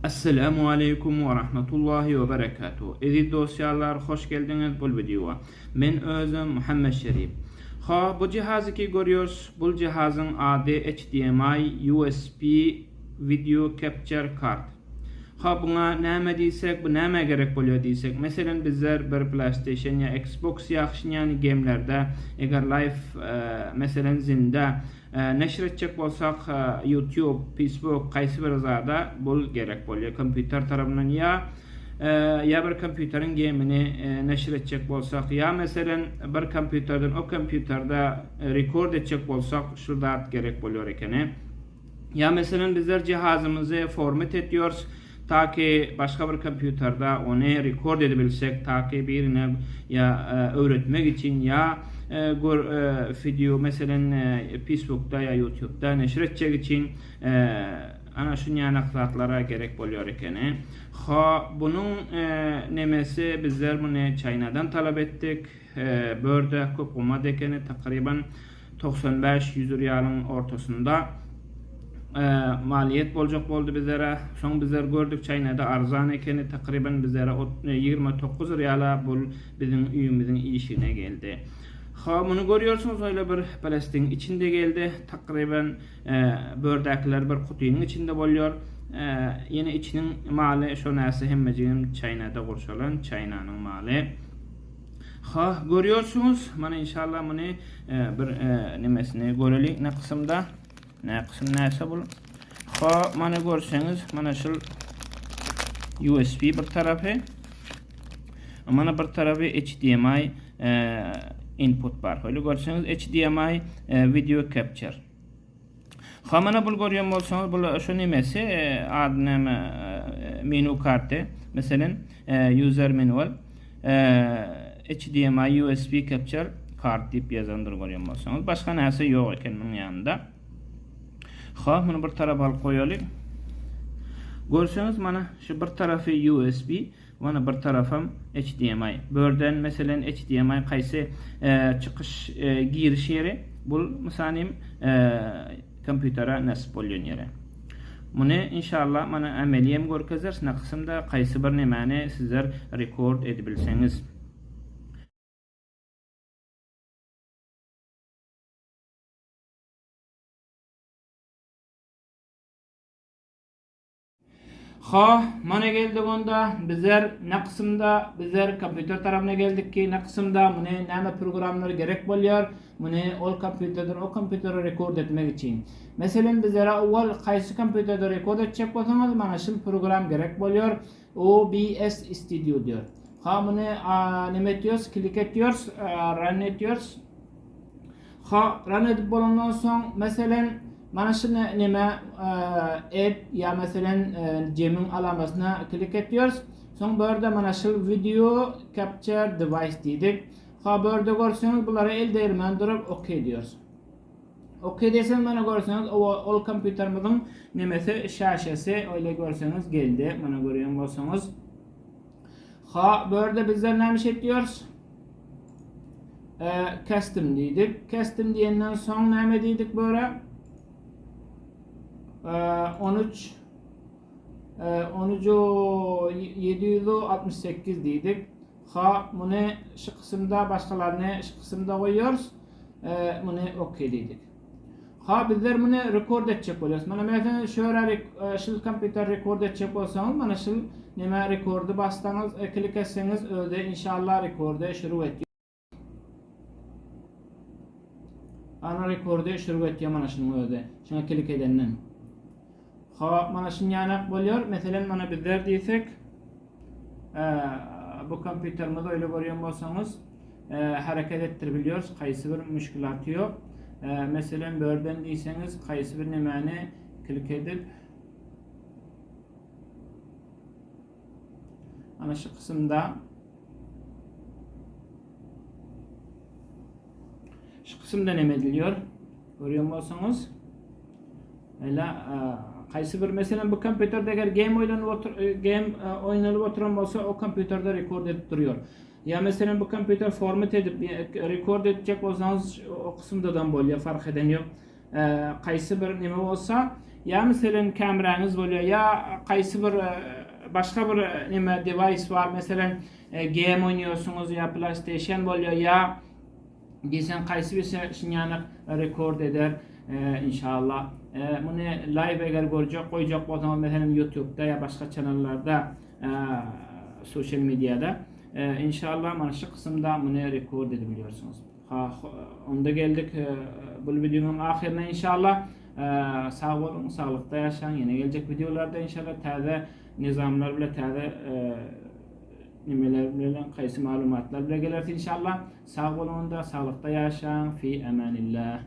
Assalamu alaikum ve rahmetullahi ve berekatuhu. Aziz dostlar, hoş geldiniz bu videoya. Men özüm Muhammed Şerif. Bu cihazı ki görüyoruz. Bu cihazın adı HDMI USB Video Capture Kart. Buna näme diýsek, bu näme gerek bolýar diýsek. Meselem bizler bir PlayStation ya Xbox ýaşy ýany gamelerde eger live meselen zinde neşr etjek bolsak YouTube, Facebook, gaýsy bir zada bol gerek bolýar. Kompüter tarapyndan ya bir kompüterin gemini neşr etjek bolsak ya meselen bir kompüterden o kompüterde rekord etjek bolsak şu zat gerek bolýar ekeni. Ya meselen bizler cihazımızı format ediyoruz. Ta ki başka bir kompüterde onu rekord edebilsek, ta ki birine ya öğretmek için ya video mesela Facebook'ta ya YouTube'da neşr edecek için ana şu yanaklatlara gerek bolýar ekeni. Bunun nemesi bizler bunu Çaynadan talep ettik. Börde köp olmadı ekeni, takriben 95-100 riyalın ortasında maliyet boljak boldy bizlere. Soň bizler gördük Çaynada arzan ekeni, takriben bizlere 29 riyala bul bizim üýümizin işine geldi. Bunu görüyorsunuz, öyle bir plastin içinde geldi. Takriben bördäkler bir kutuýyň içinde bolýar. Yine içinin maly şo näse hemmejigim Çaynada gurşalan Çaynanyň maly. Görüyorsunuz, mana inşallah bunu bir nimesini görelik ne kısımda. Ne kısım näse bul? Mana görseňiz, mana şol USB bir tarapy, mana bir tarapy HDMI input bar. Öyle görseňiz HDMI video capture. Mana bul görýän bolsaňyz, bul şu nimesi adyny menu karty, meselen user manual HDMI USB capture kart diýip ýazandyr görýän bolsaňyz. Başga näse ýok eken bunun ýanynda. Bunu bir tarafa alıp koyalım. Görüyorsunuz mana şu bir tarafı USB, mana bir tarafım HDMI. Börden mesela HDMI kaysi çıkış giriş yeri. Bu misalim kompütere nasip bolýan yeri. Bunu inşallah mana ameliyem görkezers ne kısımda kaysi bir nemani sizler rekord edebilseniz. Mana geldik onda bizler ne kısımda bizler kompüter tarafına geldik ki ne kısımda bunu näme programları gerek bolýar bunu ol kompüterden o kompütere rekord etmek için. Mesela bizlere awal qaysı kompüterde rekord etjek bolsaňyz mana şu program gerek bolýar. OBS Studio diyor. Bunu nime ediyoruz, klik ediyoruz, run ediyoruz. Run edip bolandan soň mesela mana şu nime add ya meselen Cem'in alamasına klik ediyoruz. Soň börde mana şu video capture device diýdik. Börde görseňiz bulary eldermen durup OK diyoruz. OK desen mana görseňiz ol kompüterimiziň nimesi şaşasy öyle görseňiz geldi. Mana görýän bolsaňyz. Börde bizler näme ediyoruz? Custom diýdik. Custom diýenden soň näme diýdik böre? 13.768 dedik. Bunu şu kısımda başkalarını şu kısımda koyuyoruz. Bunu OK dedik. Bizler bunu rekord edecek oluyoruz. Mana mesela şöyle şu kompüter rekord edecek bolsaňyz, mana şu nime rekordu bastaňyz, klik etseňiz öde inşallah rekordu şuru etdi. Ana rekordu şuru etdi mana şunu öde. Şuna klik edenden. Mana şu ýanak bolýar. Meselen mana bizler diýsek bu kompüterimizi öyle görýän bolsaňyz hareket ettirebiliyoruz. Gaýsy bir müşkilaty ýok. Meselen börden diýseňiz gaýsy bir nemeni klik edip ana şu kısımda neme ediliyor? Görýän bolsaňyz Qaysı bir mesela bu kompüterde eğer game oynanıp oturan bolsa o kompüterde rekord edip duruyor. Ya mesela bu kompüter format edip rekord edecek bolsaňyz o kısımdadan bolýar, fark eden ýok. Qaysı bir neme bolsa ya mesela kameranız bolýar, ya qaysı bir başka bir nime device var, mesela game oynuyorsunuz ya PlayStation bolýar, ya desen qaysı bir şinýanyk rekord eder inşallah. Bunu live eger görjek goýjak bolsaňyz, mesela YouTube'da ya başka kanallarda, sosyal medyada inşallah mana şu kısımda bunu rekord edebiliyorsunuz. Onda geldik bu videonun ahirine inşallah. Sağ olun, sağlıkta yaşayın. Yine gelecek videolarda inşallah taze nizamlar bile, taze nimeler bilen, qaysı malumatlar bile gelir inşallah. Sağ olun da, sağlıkta yaşayın. Fi emanillah.